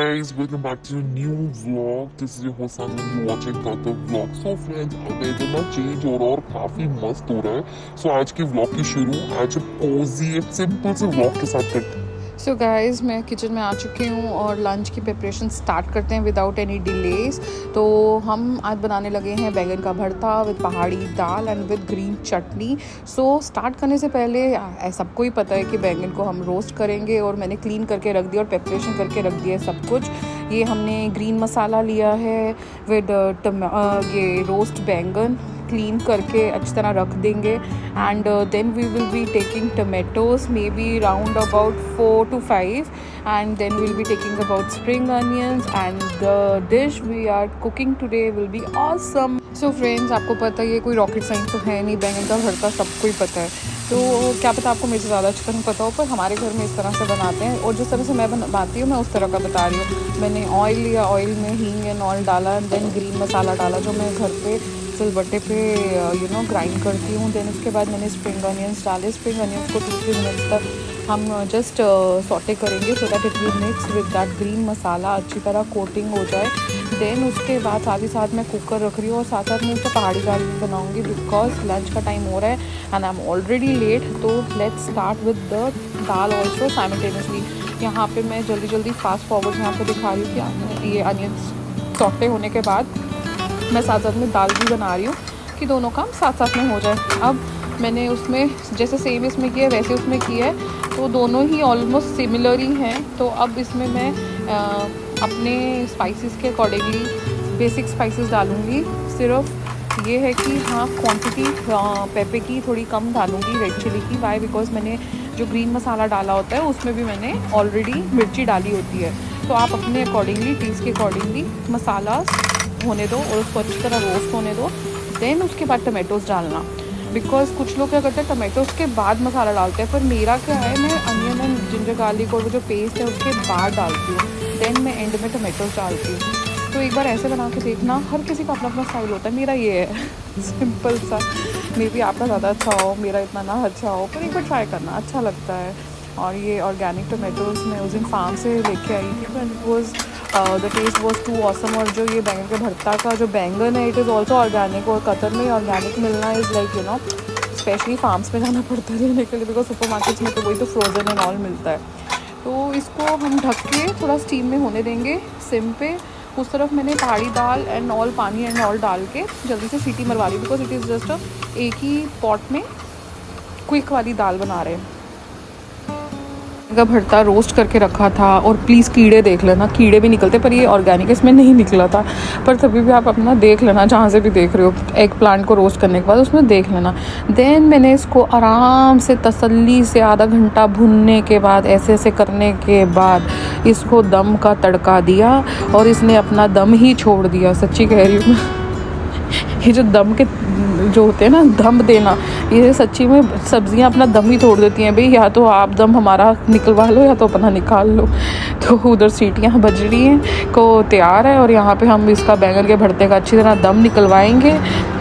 guys, welcome back to a new vlog. This is your host Simon. You're watching Tata Vlog. So friends, weather ना change हो रहा है और काफी मस्त हो रहा है. So आज के vlog की शुरू आज कोजी एक सिंपल से vlog के साथ करते हैं. सो गाइज़ मैं किचन में आ चुकी हूँ और लंच की प्रिपरेशन स्टार्ट करते हैं विदाउट एनी डिलेज. तो हम आज बनाने लगे हैं बैंगन का bharta with pahadi dal and with green chutney. So start करने से पहले सबको ही पता है कि बैंगन को हम रोस्ट करेंगे और मैंने क्लीन करके रख दिया और प्रिपरेशन करके रख दिया है सब कुछ. ये हमने ग्रीन मसाला लिया है विद ये रोस्ट बैंगन क्लीन करके अच्छी तरह रख देंगे. And then we will be taking tomatoes maybe round about 4 to 5 and then we'll be taking about spring onions and the dish we are cooking today will be awesome. So friends, आपको पता है ये कोई rocket science तो है नहीं, बैंगन का भरता सबको ही पता है. तो क्या पता आपको मेरे से ज़्यादा अच्छा नहीं पता हो, पर हमारे घर में इस तरह से बनाते हैं और जिस तरह से मैं बनाती हूँ मैं उस तरह का बता रही हूँ. मैंने ऑयल लिया, ऑयल में हींग एंड ऑयल डाला एंड देन ग्रीन मसाला डाला जो मैं घर पे सिलबट्टे पे ग्राइंड करती हूँ. देन उसके बाद मैंने स्प्रिंग अनियंस डाले. स्प्रिंग अनियंस को 2-3 मिनट्स तक हम जस्ट सॉटे करेंगे so that it will mix with that green masala, अच्छी तरह कोटिंग हो जाए. देन उसके बाद साथ ही साथ मैं कुकर रख रही हूँ और साथ साथ मैं उसका पहाड़ी दाल भी बनाऊँगी बिकॉज लंच का टाइम हो रहा है and I am already late. तो let's start with the dal also simultaneously. यहाँ पे मैं जल्दी फास्ट फॉरवर्ड यहाँ पे दिखा रही हूँ कि ये अनियंस सॉटे होने के बाद मैं साथ साथ में दाल भी बना रही हूँ कि दोनों काम साथ साथ में हो जाए. अब मैंने उसमें जैसे सेम इसमें किया है वैसे उसमें किया है, तो दोनों ही ऑलमोस्ट सिमिलर ही हैं. तो अब इसमें मैं अपने स्पाइसेस के अकॉर्डिंगली बेसिक स्पाइसेस डालूँगी. सिर्फ ये है कि हाँ क्वांटिटी पेपे की थोड़ी कम डालूँगी, रेड चिली की. वाई बिकॉज मैंने जो ग्रीन मसाला डाला होता है उसमें भी मैंने ऑलरेडी मिर्ची डाली होती है. तो आप अपने अकॉर्डिंगली टेस्ट के अकॉर्डिंगली मसाला होने दो और उसको अच्छी तरह रोस्ट होने दो. देन उसके बाद टमाटोज़ डालना, बिकॉज कुछ लोग क्या करते हैं टमाटोज़ के बाद मसाला डालते हैं, पर मेरा क्या है मैं अनियन एंड जिंजर गार्लिक और वो जो पेस्ट है उसके बाद डालती हूँ. देन मैं एंड में टमाटोज़ डालती हूँ. तो एक बार ऐसे बना के देखना. हर किसी का अपना अपना स्टाइल होता है. मेरा ये है सिंपल सा. मे बी आपका ज़्यादा अच्छा हो, मेरा इतना ना अच्छा हो, पर एक बार ट्राई करना अच्छा लगता है. और ये ऑर्गेनिक टमाटोज़ मैं उस दिन फार्म से लेके आई थी but it was the taste was too awesome. और जो ये बैंगन के भरता का जो बैंगन है इट इज़ ऑल्सो ऑर्गेनिक. और कतर में ऑर्गेनिक मिलना इज़ लाइक स्पेशली फार्म्स में जाना पड़ता है लेने के लिए बिकॉज सुपर मार्केट्स में तो वही तो फ्रोज़न एंड ऑल मिलता है. तो इसको हम ढक के थोड़ा स्टीम में होने देंगे सिम पे. उस तरफ मैंने पहाड़ी दाल एंड ऑल पानी एंड ऑल डाल के जल्दी से सीटी मरवा ली बिकॉज इट इज़ जस्ट एक ही पॉट में क्विक वाली दाल बना रहे हैं. का भरता रोस्ट करके रखा था और प्लीज़ कीड़े देख लेना, कीड़े भी निकलते पर ये ऑर्गेनिक इसमें नहीं निकला था. पर तभी भी आप अपना देख लेना जहाँ से भी देख रहे हो. एग प्लांट को रोस्ट करने के बाद उसमें देख लेना. देन मैंने इसको आराम से तसल्ली से आधा घंटा भुनने के बाद ऐसे ऐसे करने के बाद इसको दम का तड़का दिया और इसने अपना दम ही छोड़ दिया. सच्ची कह रही हूँ ये जो दम के जो होते हैं ना दम देना, ये सच्ची में सब्जियां अपना दम ही तोड़ देती हैं. भाई या तो आप दम हमारा निकलवा लो या तो अपना निकाल लो. तो उधर सीटियां बज रही हैं को तैयार है और यहाँ पे हम इसका बैंगन के भरते का अच्छी तरह दम निकलवाएंगे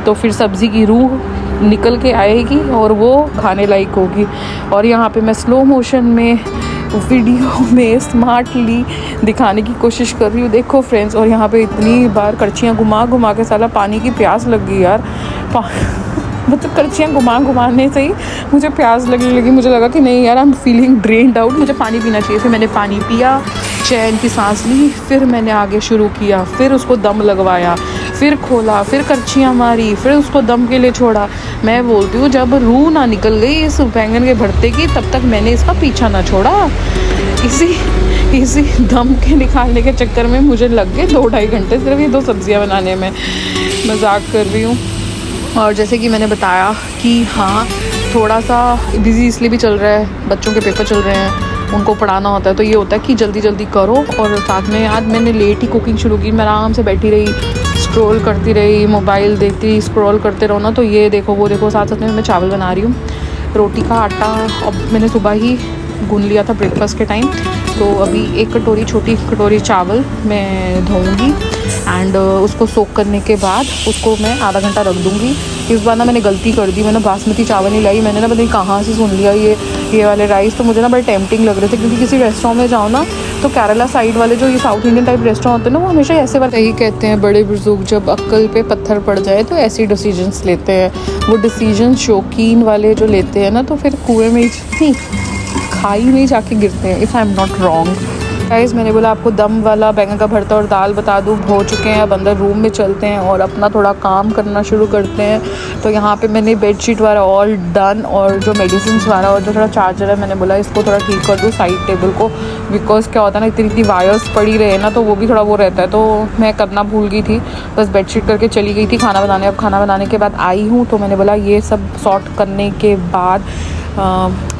तो फिर सब्ज़ी की रूह निकल के आएगी और वो खाने लायक होगी. और यहाँ पे मैं स्लो मोशन में वीडियो में स्मार्टली दिखाने की कोशिश कर रही हूँ. देखो फ्रेंड्स, और यहाँ पे इतनी बार करछियाँ घुमा के साला पानी की प्यास लग गई यार. मतलब करछियाँ घुमाने से ही मुझे प्यास लगने लगी. मुझे लगा कि नहीं यार I am feeling drained out, मुझे पानी पीना चाहिए. फिर मैंने पानी पिया, चैन की सांस ली, फिर मैंने आगे शुरू किया, फिर उसको दम लगवाया, फिर खोला, फिर करछियाँ मारी, फिर उसको दम के लिए छोड़ा. मैं बोलती हूँ जब रूह ना निकल गई इस बैंगन के भरते की तब तक मैंने इसका पीछा ना छोड़ा. इसी दम के निकालने के चक्कर में मुझे लग गए 2-2.5 घंटे सिर्फ ये 2 सब्जियाँ बनाने में. मजाक कर रही हूँ. और जैसे कि मैंने बताया कि हाँ थोड़ा सा बिज़ी इसलिए भी चल रहा है, बच्चों के पेपर चल रहे हैं, उनको पढ़ाना होता है. तो ये होता है कि जल्दी करो. और साथ में आज मैंने लेट ही कुकिंग शुरू की. मैं आराम से बैठी रही, स्क्रॉल करती रही, मोबाइल देखती, स्क्रॉल करते रहो ना. तो ये देखो वो देखो, साथ साथ में मैं चावल बना रही हूँ. रोटी का आटा अब मैंने सुबह ही गूंद लिया था ब्रेकफास्ट के टाइम. तो अभी छोटी कटोरी चावल मैं धोऊंगी एंड उसको सोक करने के बाद उसको मैं आधा घंटा रख दूँगी. इस बार ना मैंने गलती कर दी, मैंने बासमती चावल नहीं लाई. मैंने ना पता नहीं कहाँ से सुन लिया ये ये वाले राइस तो मुझे ना बड़े टेम्पटिंग लग रहे थे, क्योंकि किसी रेस्टोरेंट में जाओ ना तो केरला साइड वाले जो ये साउथ इंडियन टाइप रेस्टोरेंट होते हैं ना, वो हमेशा ऐसे वाले ही कहते हैं, बड़े बुजुर्ग जब अक्ल पे पत्थर पड़ जाए तो ऐसे डिसीजंस लेते हैं। वो डिसीजन शौकीन वाले जो लेते हैं ना, तो फिर कुएं में ही खाई में जाके गिरते हैं, if I am not wrong. Guys मैंने बोला आपको दम वाला बैंगन का भरता और दाल बता दूँ, हो चुके हैं। अब अंदर रूम में चलते हैं और अपना थोड़ा काम करना शुरू करते हैं। तो यहाँ पे मैंने बेडशीट वाला ऑल डन, और जो मेडिसिन वाला और जो थोड़ा चार्जर है, मैंने बोला इसको थोड़ा ठीक कर दूँ साइड टेबल को, बिकॉज क्या होता है ना, इतनी इतनी वायर्स पड़ी रहे ना, तो वो भी थोड़ा वो रहता है। तो मैं करना भूल गई थी, बस बेडशीट करके चली गई थी खाना बनाने। अब खाना बनाने के बाद आई हूँ, तो मैंने बोला ये सब सॉर्ट करने के बाद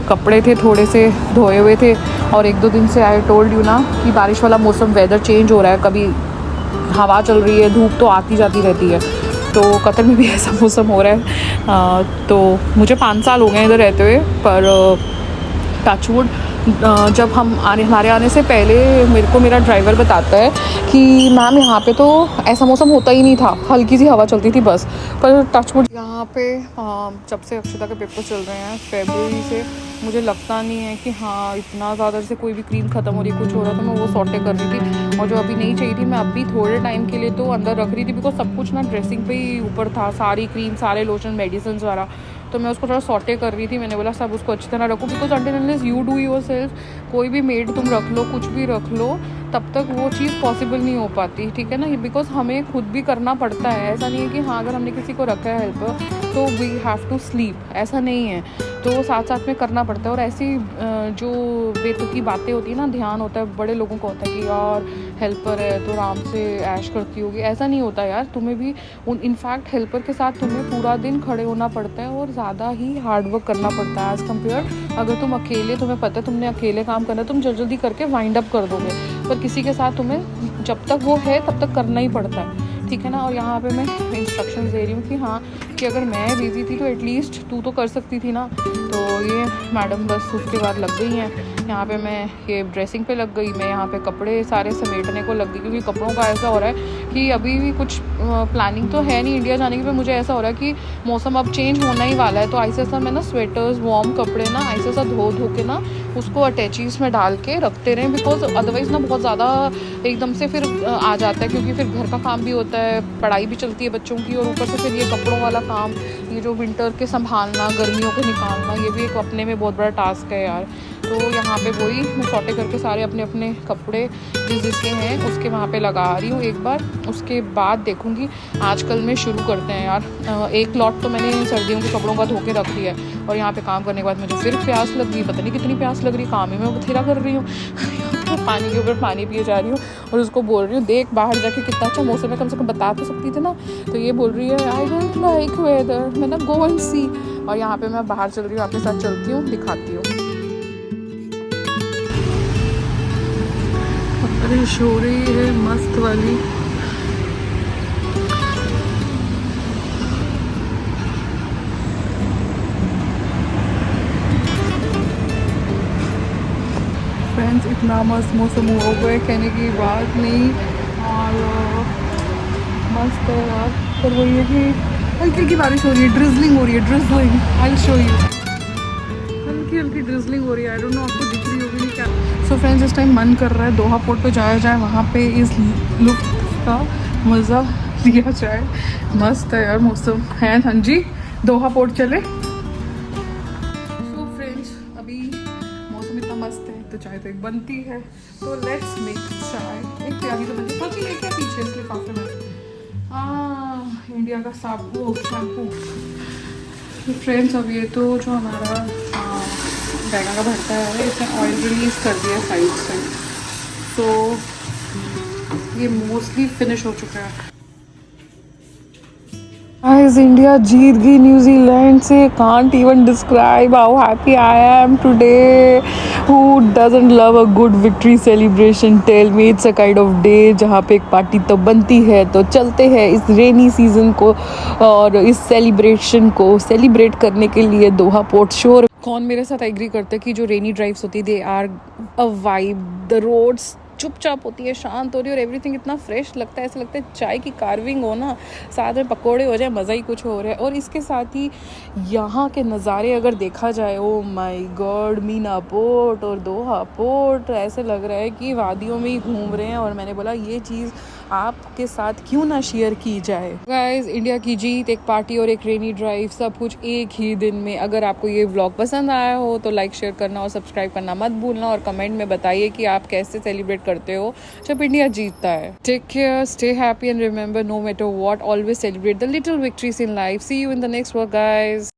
कपड़े थे थोड़े से धोए हुए थे, और 1-2 दिन से आई टोल्ड यू ना कि बारिश वाला मौसम, वेदर चेंज हो रहा है, कभी हवा चल रही है, धूप तो आती जाती रहती है। तो कतर में भी ऐसा मौसम हो रहा है। तो मुझे 5 साल हो गए इधर रहते हुए, पर टचवुड जब हमारे आने से पहले मेरे को मेरा ड्राइवर बताता है कि मैम यहाँ पे तो ऐसा मौसम होता ही नहीं था, हल्की सी हवा चलती थी बस। पर टचवुड यहाँ पे जब से अक्षता के पेपर चल रहे हैं फरवरी से, मुझे लगता नहीं है कि हाँ इतना ज़्यादा से कोई भी क्रीम ख़त्म हो रही है, कुछ हो रहा था। मैं वो सॉर्टे कर रही थी, और जो अभी नहीं चाहिए थी मैं अभी थोड़े टाइम के लिए तो अंदर रख रही थी, बिकॉज सब कुछ ना ड्रेसिंग पे ही ऊपर था, सारी क्रीम, सारे लोशन, मेडिसिन वाला। तो मैं उसको थोड़ा सॉर्टे कर रही थी। मैंने बोला सब उसको अच्छी तरह रखो, because until unless you do yourself, कोई भी मेड तुम रख लो, कुछ भी रख लो, तब तक वो चीज़ पॉसिबल नहीं हो पाती, ठीक है ना। बिकॉज हमें खुद भी करना पड़ता है, ऐसा नहीं है कि हाँ अगर हमने किसी को रखा है हेल्पर तो वी हैव टू स्लीप, ऐसा नहीं है। तो साथ साथ में करना पड़ता है। और ऐसी जो बेतुकी बातें होती है ना, ध्यान होता है बड़े लोगों को होता है कि यार हेल्पर है तो आराम से ऐश करती होगी, ऐसा नहीं होता यार। तुम्हें भी इनफैक्ट हेल्पर के साथ तुम्हें पूरा दिन खड़े होना पड़ता है, और ज़्यादा ही हार्ड वर्क करना पड़ता है एज़ कम्पेयर अगर तुम अकेले, तुम्हें पता है तुमने अकेले काम करना है, तुम जल्दी जल्दी करके वाइंड अप कर दोगे। पर किसी के साथ तुम्हें जब तक वो है तब तक करना ही पड़ता है, ठीक है ना। और यहाँ पे मैं इंस्ट्रक्शंस दे रही हूँ कि हाँ कि अगर मैं बिजी थी तो एटलीस्ट तू तो कर सकती थी ना। तो ये मैडम बस उसके बाद लग गई हैं। यहाँ पे मैं ये ड्रेसिंग पे लग गई, मैं यहाँ पे कपड़े सारे समेटने को लग गई, क्योंकि कपड़ों का ऐसा हो रहा है कि अभी भी कुछ प्लानिंग तो है नहीं इंडिया जाने की, पर मुझे ऐसा हो रहा है कि मौसम अब चेंज होना ही वाला है। तो ऐसे ऐसा मैं ना स्वेटर्स, वार्म कपड़े ना ऐसे ऐसा धो के ना उसको अटैचीज़ में डाल के रखते रहें, बिकॉज अदरवाइज़ ना बहुत ज़्यादा एकदम से फिर आ जाता है, क्योंकि फिर घर का काम भी होता है, पढ़ाई भी चलती है बच्चों की, और ऊपर से फिर ये कपड़ों वाला काम, ये जो विंटर के संभालना, गर्मियों को निकालना, ये भी एक अपने में बहुत बड़ा टास्क है यार। तो यहाँ पे वही मैं सॉर्टे करके सारे अपने अपने कपड़े जिसके हैं उसके वहाँ पे लगा रही हूँ एक बार, उसके बाद देखूँगी आजकल में शुरू करते हैं यार। एक लॉट तो मैंने सर्दियों के कपड़ों का धो के रख दिया है, और यहाँ पे काम करने के बाद मुझे फिर प्यास लग गई, पता नहीं कितनी प्यास लग रही, काम ही मैं बथेरा कर रही हूँ पानी के ऊपर पानी पिए जा रही हूँ, और उसको बोल रही हूँ देख बाहर जाके कितना अच्छा मौसम है, कम से कम बता तो सकती थी ना। तो ये बोल रही है आई डोंट लाइक वेदर, मैं ना गो एंड सी। और यहाँ पे मैं बाहर चल रही हूँ, आपके साथ चलती हूँ, दिखाती हूँ। बारिश हो रही है मस्त वाली। फ्रेंड्स इतना मस्त मौसम हुआ हुआ है, कहने की बात नहीं, और मस्त है यार। पर वही है कि हल्की हल्की बारिश हो रही है, ड्रिजलिंग हो रही है, drizzling, I will show you, हल्की हल्की ड्रिजलिंग हो रही है। आई डोंट नो आपको दिख रही होगी नहीं क्या। सो फ्रेंड्स इस टाइम मन कर रहा है दोहा पोर्ट पे जाया जाए, वहाँ पे इस लुत्फ का मज़ा लिया जाए। मस्त है यार मौसम है। हाँ जी दोहा पोर्ट चले। सो फ्रेंड्स अभी मौसम इतना मस्त है तो चाय तो एक बनती है, तो लेट्स मेक चाय। एक प्याली तो बनती है, सोचिए क्या पीछे इसके लिफाफे में इंडिया का साबु शैम्पू। तो फ्रेंड्स अब ये तो जो हमारा बैंगन का भरता है इसने ऑयल रिलीज़ कर दिया साइड से, तो ये मोस्टली फिनिश हो चुका है। Guys, इंडिया जीत गई न्यूजीलैंड से। Can't even describe how happy I am today. Who doesn't love a good victory celebration, tell me. It's a kind of day जहाँ पे एक पार्टी तो बनती है। तो चलते हैं इस रेनी सीजन को और इस सेलिब्रेशन को सेलिब्रेट करने के लिए दोहा पोर्ट शोर। कौन मेरे साथ एग्री करता है कि जो रेनी ड्राइव्स होती है they are a vibe, the roads चुपचाप होती है, शांत हो रही है और एवरीथिंग इतना फ्रेश लगता है, ऐसा लगता है चाय की कार्विंग हो ना, साथ में पकोड़े हो जाए, मज़ा ही कुछ हो रहा है। और इसके साथ ही यहाँ के नज़ारे अगर देखा जाए, oh my God, Meena port और दोहा पोर्ट, ऐसे लग रहा है कि वादियों में ही घूम रहे हैं। और मैंने बोला ये चीज़ आपके साथ क्यों ना शेयर की जाए। गाइस, इंडिया की जीत, एक पार्टी और एक रेनी ड्राइव, सब कुछ एक ही दिन में। अगर आपको ये व्लॉग पसंद आया हो तो लाइक शेयर करना और सब्सक्राइब करना मत भूलना, और कमेंट में बताइए कि आप कैसे सेलिब्रेट करते हो जब इंडिया जीतता है। Take care, stay happy and remember, no matter what, always celebrate the little victories in life. See you in the next vlog guys.